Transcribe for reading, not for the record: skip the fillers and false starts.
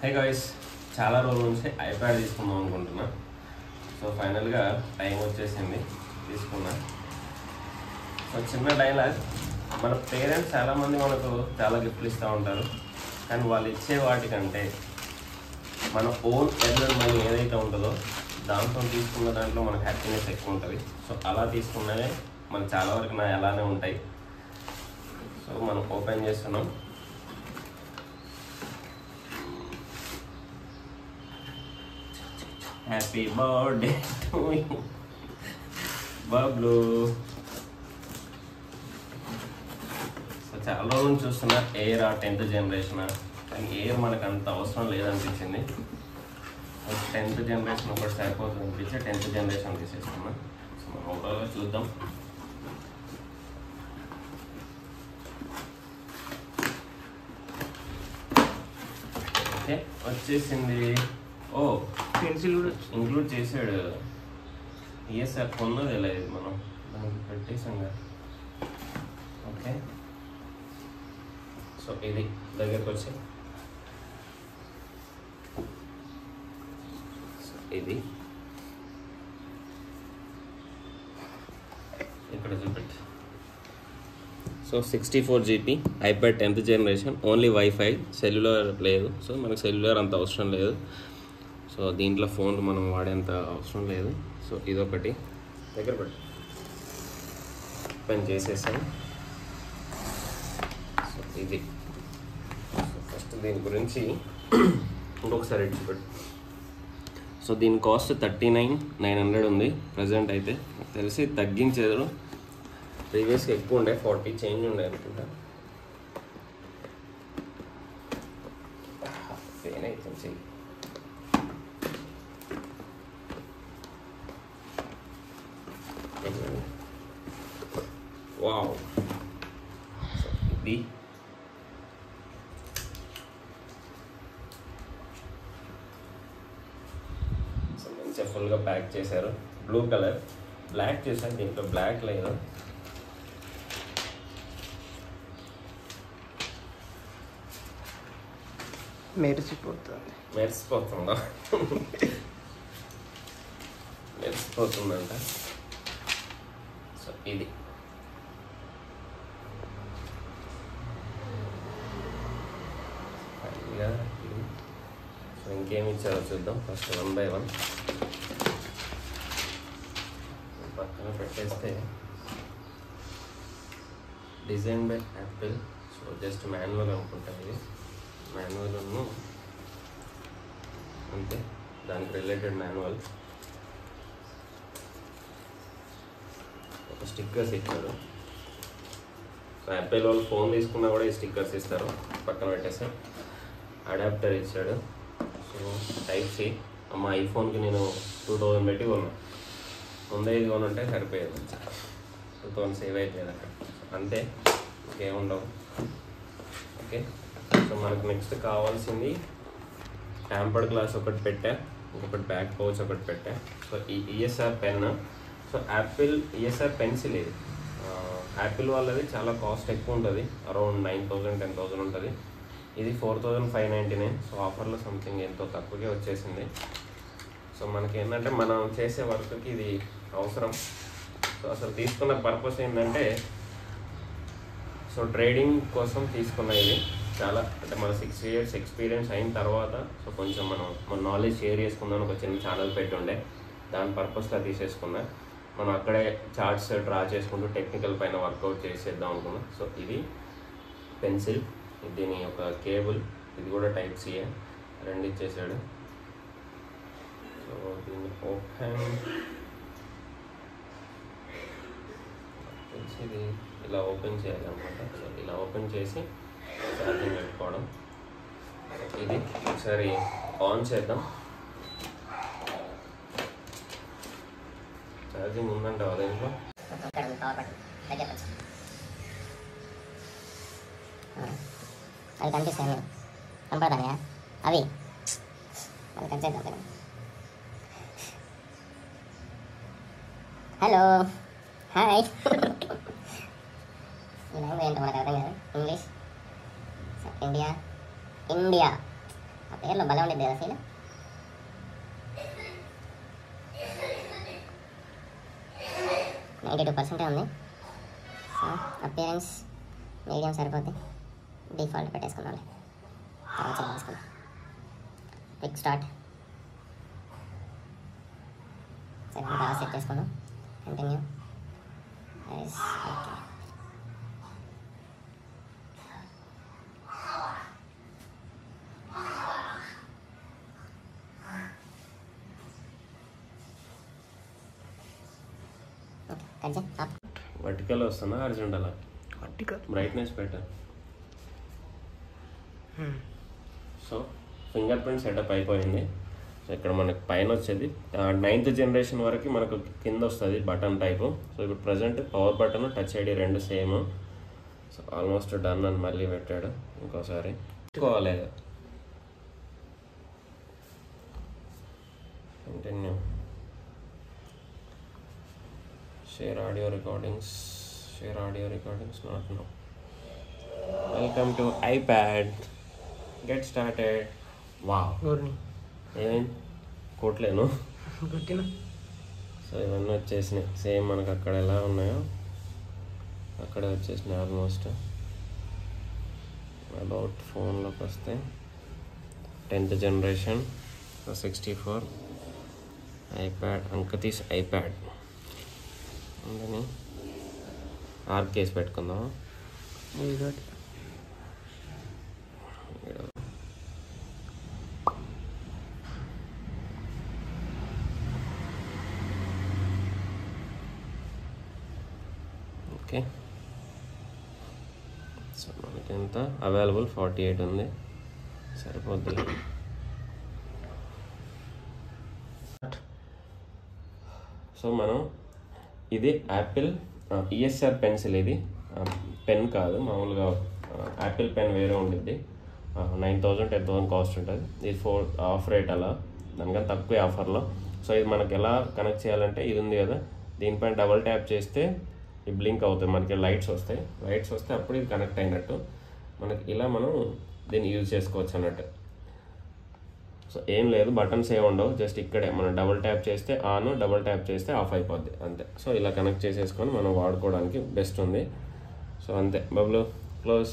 Hey guys, చాలా రోజుల నుంచి ఐప్యాడ్ తీసుకుందాం అనుకుంటున్నా. సో ఫైనల్గా టైం వచ్చేసింది, తీసుకున్నా. సో చిన్న డైలాగ్, మన పేరెంట్స్ చాలామంది మనకు చాలా గిఫ్ట్లు ఇస్తూ ఉంటారు, కానీ వాళ్ళు ఇచ్చే వాటికంటే మన ఓన్ ఎర్నర్ మనీ ఏదైతే ఉంటుందో దాంతో తీసుకున్న దాంట్లో మనకు హ్యాపీనెస్ ఎక్కువ ఉంటుంది. సో అలా తీసుకున్నదే మనకు చాలా వరకు అలానే ఉంటాయి. సో మనం ఓపెన్ చేస్తున్నాం. Happy birthday to you Bablu. So చాలా రోజులు చూస్తున్నా ఎయిర్ 10th జనరేషన్, కానీ ఎయిర్ మనకు అంత అవసరం లేదనిపించింది. 10th జనరేషన్ ఒకటి సరిపోతుంది అనిపించి 10th జనరేషన్ తీసేసుకున్నా. సో మనం ఓవరాల్గా చూద్దాం. ఓకే, వచ్చేసింది. ఓ, పెన్సిల్ కూడా ఇంక్లూడ్ చేసాడు. ఈఎస్ఆర్ కొన్నది లేదు, మనం దానికి పెట్టేసాం కదా. ఓకే, సో ఇది దగ్గరకు వచ్చి ఇది ఇక్కడ చూపెట్టి. So 64 GB iPad 10th generation, only wifi, cellular లేదు. సో మనకు సెల్యులర్ అంత అవసరం లేదు. సో దీంట్లో ఫోన్లు మనం వాడేంత అవసరం లేదు. సో ఇదొకటి దగ్గర పెట్టి పని చేసేసాం. సో ఇది ఫస్ట్ దీని గురించి ఇంకొకసారి చూపెట్టు. సో దీని కాస్ట్ 39,900 ఉంది ప్రజెంట్. అయితే తెలిసి తగ్గించేది, ప్రీవియస్గా ఎక్కువ ఉండే 40 చేంజ్ ఉండే అనుకుంటా. పెయిన్ అవుతుంది చెయ్యి. వావ్, ఇది మంచిగా ఫుల్గా ప్యాక్ చేశారు. బ్లూ కలర్, బ్లాక్ చేశారు, దీంట్లో బ్లాక్ లేదు. మెరిసిపోతుందా? మెరిసిపోతుందంట. సో ఇది సో ఇంకేమి ఇచ్చారో చూద్దాం. ఫస్ట్ 1 by 1 పక్కన పెట్టేస్తే design by Apple. So just manual అనుకుంటా, ఇది మాన్యువల్ అంతే, దానికి రిలేటెడ్ మాన్యువల్. ఒక స్టిక్కర్స్ ఇచ్చారు. సో యాపిల్ వాళ్ళు ఫోన్ తీసుకున్నా కూడా ఈ స్టిక్కర్స్ ఇస్తారు. పక్కన పెట్టేస్తే అడాప్టర్ ఇచ్చాడు. So Type-C. మా ఐఫోన్కి నేను 2000 పెట్టి కొన్నాను. ముందే ఇది కొనుంటే సరిపోయేది. 2000 సేవ్ అయిపోయేది అక్కడ. అంతే, ఇంకేముండవు. ఓకే, సో మనకు నెక్స్ట్ కావాల్సింది టెంపర్డ్ గ్లాస్ ఒకటి పెట్టా, ఇంకొకటి బ్యాక్ పౌచ్ ఒకటి పెట్టా. సో ఈ ESR pen. So Apple ESR pencil ఇది. యాపిల్ వాళ్ళది చాలా కాస్ట్ ఎక్కువ ఉంటుంది, అరౌండ్ 9,000 10,000 ఉంటుంది. ఇది 4,599. సో ఆఫర్లో సంథింగ్ ఎంతో తక్కువగా వచ్చేసింది. సో మనకి ఏంటంటే మనం చేసే వర్క్కి ఇది అవసరం. సో అసలు తీసుకున్న పర్పస్ ఏంటంటే, సో ట్రేడింగ్ కోసం తీసుకున్న ఇది. చాలా అంటే మన 6 years ఎక్స్పీరియన్స్ అయిన తర్వాత సో కొంచెం మన నాలెడ్జ్ షేర్ చేసుకుందాం ఒక చిన్న ఛానల్ పెట్టి ఉండే, దాని పర్పస్లో తీసేసుకున్నా. మనం అక్కడే చార్ట్స్ డ్రా చేసుకుంటూ టెక్నికల్ పైన వర్కౌట్ చేసేద్దాం అనుకున్నాం. సో ఇది పెన్సిల్, దీని ఒక కేబుల్, ఇది కూడా Type-C, రెండు ఇచ్చేసాడు. సో దీన్ని ఓపెన్ ఇది ఇలా ఓపెన్ చేయాలన్నమాట. సో ఇలా ఓపెన్ చేసి ఛార్జింగ్ పెట్టుకోవడం. ఇది ఒకసారి ఆన్ చేద్దాం. ఛార్జింగ్ ఉందంటే దీంట్లో అది కనిపిస్తాయి, కనపడతాయా అవి? అది కనిచేద్దాం. Hello, hi. ఈ లాంగ్వేజ్ ఏంటో మనకు అర్థం కాదు. ఇంగ్లీష్. ఇండియా ఆ పేర్లో భలే ఉండేది కదా సీన్. %92 ఉంది. సో అపియరెన్స్ మీడియం సరిపోద్ది, డిఫాల్ట్ పెట్టేసుకుందాం. తర్వాత చెక్ చేసుకుందాం. క్విక్ స్టార్ట్ సరే బాగా సెట్ చేసుకుందాం. కంటిన్యూ. ఓకే వర్టికల్ వస్తుందా హారిజాంటల్? వర్టికల్. బ్రైట్నెస్ పెట్టారు. సో ఫింగర్ ప్రింట్ సెటప్ అయిపోయింది. సో ఇక్కడ మనకి పైన వచ్చేది 9th జనరేషన్ వరకు మనకు కింద వస్తుంది బటన్ టైపు. సో ఇప్పుడు present power button, touch ID రెండు సేమ్. సో ఆల్మోస్ట్ డన్ అని మళ్ళీ పెట్టాడు. ఇంకోసారి పెట్టుకోవాలి. Continue. Share audio recordings not now. Welcome to iPad. Get started. Wow. ఏం కొట్టలేను. సో ఇవన్నీ వచ్చేసినాయి సేమ్ మనకు అక్కడ ఎలా ఉన్నాయో అక్కడే వచ్చేసినాయి ఆల్మోస్ట్. అబౌట్ ఫోన్లోకి వస్తే 10th జనరేషన్ 64 ఐప్యాడ్, అంకతీస్ ఐప్యాడ్ అందుకని ఆర్కేస్ పెట్టుకుందాం. ఓకే సో మనకి ఎంత అవైలబుల్ 48 ఉంది, సరిపోద్ది. సో మనం ఇది యాపిల్ ESR పెన్సిల్. ఇది పెన్ కాదు, మామూలుగా యాపిల్ పెన్ వేరే ఉండిద్ది. 9,000 10,000 కాస్ట్ ఉంటుంది. ఇది 4 ఆఫ్ రేట్ అలా, దానికన్నా తక్కువ ఆఫర్లో. సో ఇది మనకి ఎలా కనెక్ట్ చేయాలంటే ఇది ఉంది కదా, దీనిపైన డబల్ ట్యాప్ చేస్తే ఈ బ్లింక్ అవుతుంది, మనకి లైట్స్ వస్తాయి. లైట్స్ వస్తే అప్పుడు ఇది కనెక్ట్ అయినట్టు. మనకి ఇలా మనం దీన్ని యూజ్ చేసుకోవచ్చు అన్నట్టు. సో ఏం లేదు, బటన్స్ ఏమి ఉండవు, జస్ట్ ఇక్కడే మనం డబుల్ ట్యాప్ చేస్తే ఆన్, డబుల్ ట్యాప్ చేస్తే ఆఫ్ అయిపోద్ది అంతే. సో ఇలా కనెక్ట్ చేసేసుకొని మనం వాడుకోవడానికి బెస్ట్ ఉంది. సో అంతే. బబ్లు క్లోజ్.